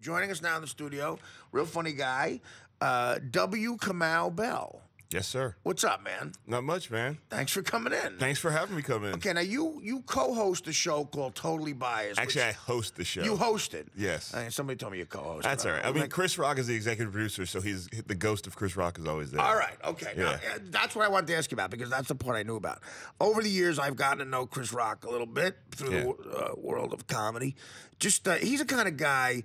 Joining us now in the studio, real funny guy, W. Kamau Bell. Yes, sir. What's up, man? Not much, man. Thanks for coming in. Thanks for having me come in. Okay, now you co-host a show called Totally Biased. Actually, I host the show. You hosted? Yes. Somebody told me you co-hosted. That's all right. I mean, Chris Rock is the executive producer, so he's the ghost of Chris Rock is always there. All right, okay. Yeah. Now, that's what I wanted to ask you about, because that's the part I knew about. Over the years, I've gotten to know Chris Rock a little bit through the world of comedy. Just he's the kind of guy,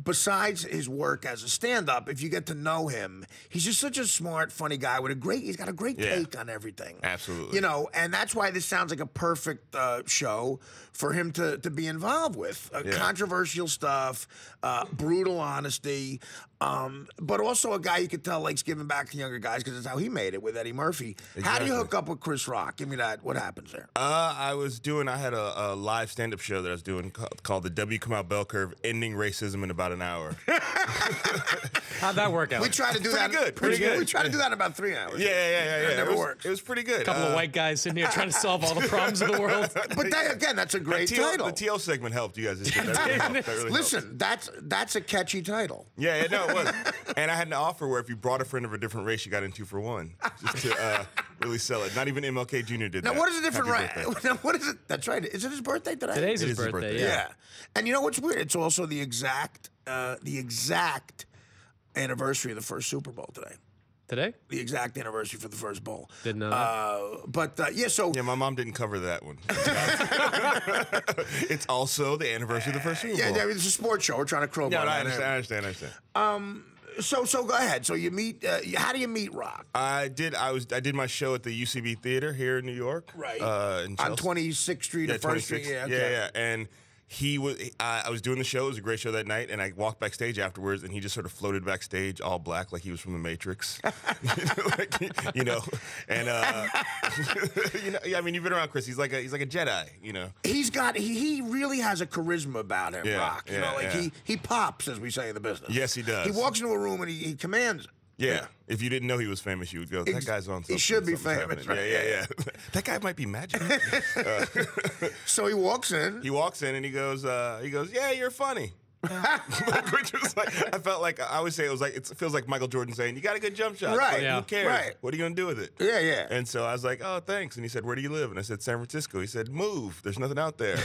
besides his work as a stand-up, if you get to know him, he's just such a smart, funny guy with he's got a great take on everything. Absolutely. You know, and that's why this sounds like a perfect show for him to be involved with. Controversial stuff, brutal honesty, but also a guy you could tell likes giving back to younger guys, because that's how he made it with Eddie Murphy. Exactly. How do you hook up with Chris Rock? Give me that. What happens there? I had a live stand-up show that I was doing called the W. Kamau Bell Curve, Ending Racism in About an Hour. How'd that work out? We tried to do that. Pretty good. We tried to do that in about 3 hours. Yeah. It never worked. It was pretty good. A couple of white guys sitting here trying to solve all the problems of the world. But again, that's a great title. The TL segment helped you guys. That really Listen, that's a catchy title. Yeah, no, it was. And I had an offer where if you brought a friend of a different race, you got in 2 for 1, just to really sell it. Not even MLK Jr. did that. Now, what is a different race? Now, what is it? That's right. Is it his birthday today? Today's his birthday. Yeah. And you know what's weird? It's also the exact anniversary of the first Super Bowl today. Today? The exact anniversary for the first bowl. Didn't know that. So... Yeah, my mom didn't cover that one. It's also the anniversary of the first Super Bowl. Yeah, it's a sports show. We're trying to crowbar I understand. So go ahead. So you meet... how do you meet Rock? I did my show at the UCB Theater here in New York. Right. In on 26th Street or 1st Street? Yeah, okay. Yeah. And... I was doing the show. It was a great show that night, and I walked backstage afterwards, and he just sort of floated backstage, all black, like he was from the Matrix. I mean, you've been around Chris. He's like a Jedi. You know. He really has a charisma about him, Rock. He pops, as we say in the business. Yes, he does. He walks into a room and he commands it. Yeah. If you didn't know he was famous, you would go, that guy's on something. He should be famous. Right? Yeah. That guy might be magic. So he walks in. He walks in and he goes, yeah, you're funny. Which was like, I felt like, I always say it feels like Michael Jordan saying, you got a good jump shot. Right. Like, Yeah. Who cares? Right. What are you going to do with it? Yeah. And so I was like, oh, thanks. And he said, where do you live? And I said, San Francisco. He said, move. There's nothing out there.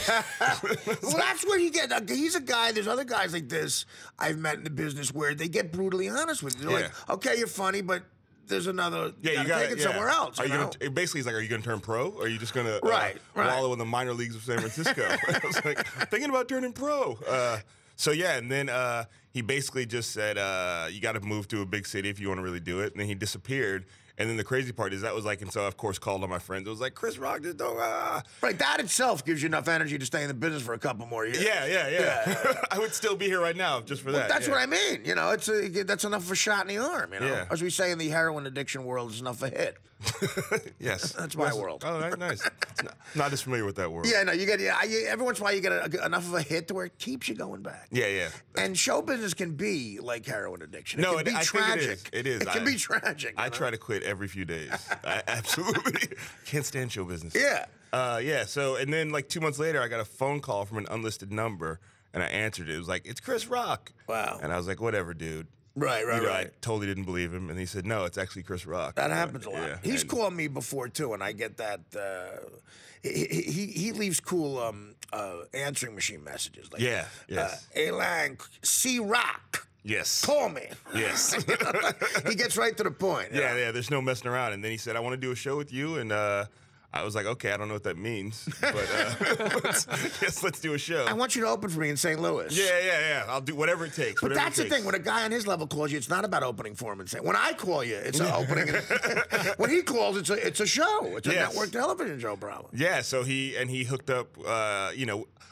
Well, that's where he's a guy, there's other guys like this I've met in the business where they get brutally honest with you. They're like, okay, you're funny, but there's another, you gotta take it somewhere else. Basically, he's like, are you going to turn pro? Or are you just going to wallow in the minor leagues of San Francisco? I was like, thinking about turning pro. So yeah, and then he basically just said, you got to move to a big city if you want to really do it. And then he disappeared. And then the crazy part is that was like, and so I, of course, called all my friends. It was like, Chris Rock just don't, Right, that itself gives you enough energy to stay in the business for a couple more years. Yeah. I would still be here right now just for that. That's what I mean. You know, that's enough of a shot in the arm, you know? Yeah. As we say in the heroin addiction world, it's enough of a hit. Yes. That's my world. Oh, nice. Not as familiar with that world. Yeah, no, you get every once in a while you get enough of a hit to where it keeps you going back. Yeah. And show business can be like heroin addiction. No, it can be tragic. It is. It can be tragic. I try to quit every few days. I absolutely can't stand show business. Yeah. So, and then like 2 months later, I got a phone call from an unlisted number, and I answered it. It was like, it's Chris Rock. Wow. And I was like, whatever, dude. Right. I totally didn't believe him, and he said, no, it's actually Chris Rock. That happens a lot. Yeah. He's called me before too, and I get that. He leaves cool answering machine messages. Like, Yes. Hey, Lange, C Rock. Yes. Call me. Yes. He gets right to the point. Yeah. There's no messing around. And then he said, I want to do a show with you, and I was like, okay, I don't know what that means, but let's do a show. I want you to open for me in St. Louis. Yeah. I'll do whatever it takes. But that's the thing. When a guy on his level calls you, it's not about opening for him and saying. When I call you, it's an opening. When he calls, it's a show. It's a network television show, probably. Yeah. So he hooked up.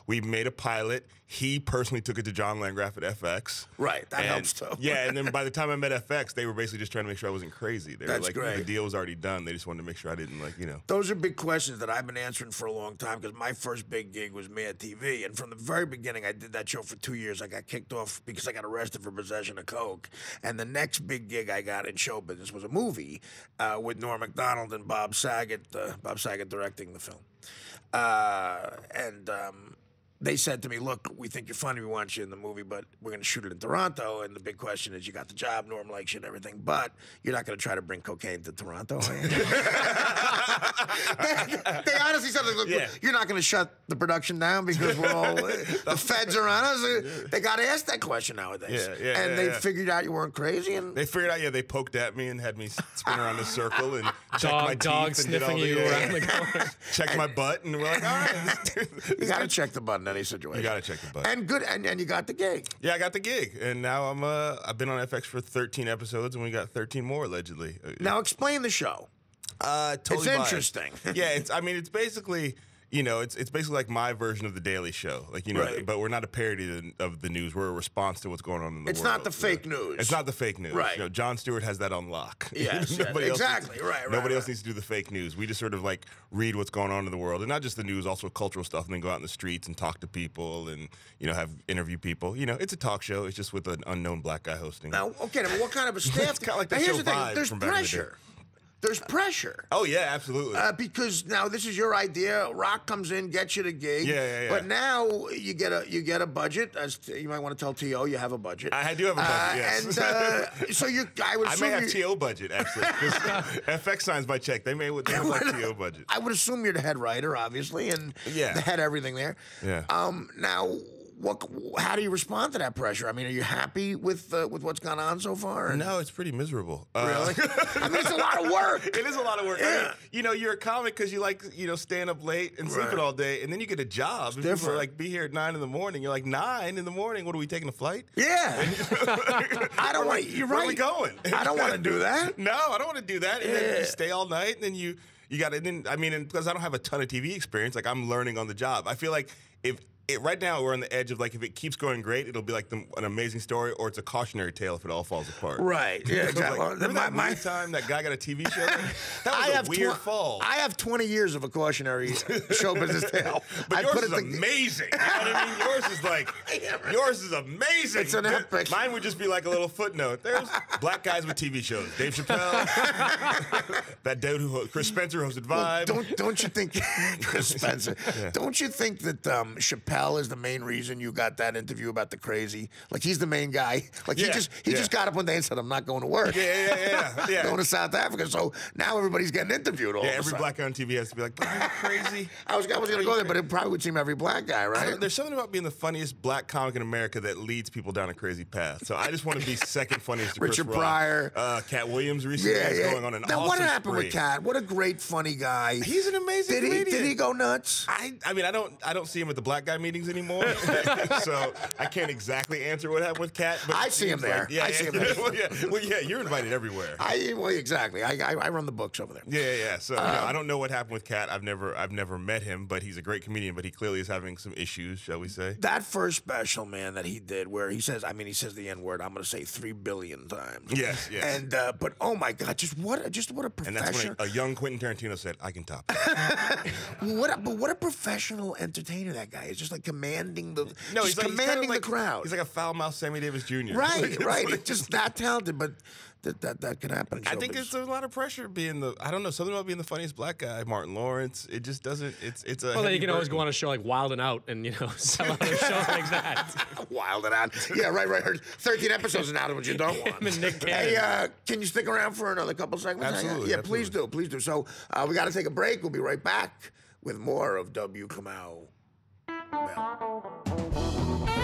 We made a pilot. He personally took it to John Landgraf at FX. Right, that helps too. Yeah, and then by the time I met FX, they were basically just trying to make sure I wasn't crazy. They were like, great. The deal was already done. They just wanted to make sure I didn't Those are big questions that I've been answering for a long time, because my first big gig was Mad TV, and from the very beginning, I did that show for 2 years. I got kicked off because I got arrested for possession of coke, and the next big gig I got in show business was a movie with Norm Macdonald and Bob Saget directing the film, they said to me, look, we think you're funny, we want you in the movie, but we're going to shoot it in Toronto, and the big question is, you got the job, Norm likes you and everything, but you're not going to try to bring cocaine to Toronto, are you? they honestly said, look, you're not going to shut the production down because we're all, the feds are on us. They got to ask that question nowadays. And they figured out you weren't crazy. And they figured out, they poked at me and had me spin around in a circle and check my dog teeth sniffing and you around the corner. Check my butt, and we're like, all right. You got to check the butt in any situation. You got to check the butt. And good, and you got the gig. Yeah, I got the gig, and now I've been on FX for 13 episodes, and we got 13 more allegedly. Now explain the show. Totally it's interesting. Yeah, it's basically. It's basically like my version of the Daily Show, right. But we're not a parody of the news. We're a response to what's going on in the world. It's not the fake news. It's not the fake news. Right. Jon Stewart has that on lock. Yes, exactly. Nobody else needs to do the fake news. We just sort of read what's going on in the world, and not just the news, also cultural stuff, and then go out in the streets and talk to people and have interview people. It's a talk show. It's just with an unknown black guy hosting. Now, okay, but what kind of a staff? It's kind of like that here's show the thing. Vibe There's from back in the day. pressure. There's pressure. Oh, yeah, absolutely. Because now this is your idea. Rock comes in, gets you the gig. Yeah. But now you get a budget. As you might want to tell T.O. you have a budget. I do have a budget, yes. And so I may have T.O. budget, actually. Because FX signs my check. They may have T.O. budget. I would assume you're the head writer, obviously, and the head everything there. Yeah. Now, how do you respond to that pressure? I mean, are you happy with what's gone on so far? No, it's pretty miserable. Really? I mean, it's a lot of work. It is a lot of work. Yeah. I mean, you're a comic because you like, staying up late and sleeping all day, and then you get a job. And people are like, be here at 9 in the morning. You're like, 9 in the morning? What, are we taking a flight? Yeah. I don't want. You're right. Where are we going? I don't want to do that. No, I don't want to do that. And then you stay all night, and then you got to. Because I don't have a ton of TV experience, I'm learning on the job. I feel like right now we're on the edge of if it keeps going great, it'll be like an amazing story, or it's a cautionary tale if it all falls apart. Right. Yeah. Exactly. Remember that time that guy got a TV show? That was a weird fall. I have 20 years of a cautionary show business tale. But yours is amazing. You know what I mean? Yours is amazing. It's an epic. Mine would just be like a little footnote. There's black guys with TV shows. Dave Chappelle. That dude Chris Spencer hosted Vibe. Well, don't you think Chris Spencer? Yeah. Don't you think that Chappelle is the main reason you got that interview about the crazy? He's the main guy. He just got up one day and said, I'm not going to work. Yeah. Going to South Africa. So now everybody's getting interviewed all of a every sudden. black guy on TV has to be like, are you crazy? I was going to go there, but it probably would seem every black guy, right? There's something about being the funniest black comic in America that leads people down a crazy path. So I just want to be second funniest to Richard Chris Pryor. Cat Williams recently is going on an now, awesome what happened spree. with Cat? What a great, funny guy. He's an amazing comedian. Did he go nuts? I don't see him at the black guy meetings anymore. So I can't exactly answer what happened with Cat. But I see him there. I see him there. Well, you're invited everywhere. Exactly. I run the books over there. Yeah. So I don't know what happened with Cat. I've never met him, but he's a great comedian. But he clearly is having some issues, shall we say? That first special, man, that he did, where he says the N word. I'm going to say 3 billion times. Yes. And but oh my God, just what a professional. And that's when a young Quentin Tarantino said, "I can top." What a professional entertainer that guy is. Just commanding the. No, he's commanding the crowd. He's like a foul-mouthed Sammy Davis Jr. Right. Just that talented, but that can happen. I think it's a lot of pressure being something about being the funniest black guy. Martin Lawrence. It just doesn't. It's a. Well, then you can always go on a show like Wild 'N Out and sell out a show like that. Wild 'N Out. Yeah, right. 13 episodes and out of what you don't want. And Nick Hey, can you stick around for another couple segments? Absolutely. Yeah, please do. So we got to take a break. We'll be right back with more of W. Kamau. Bell.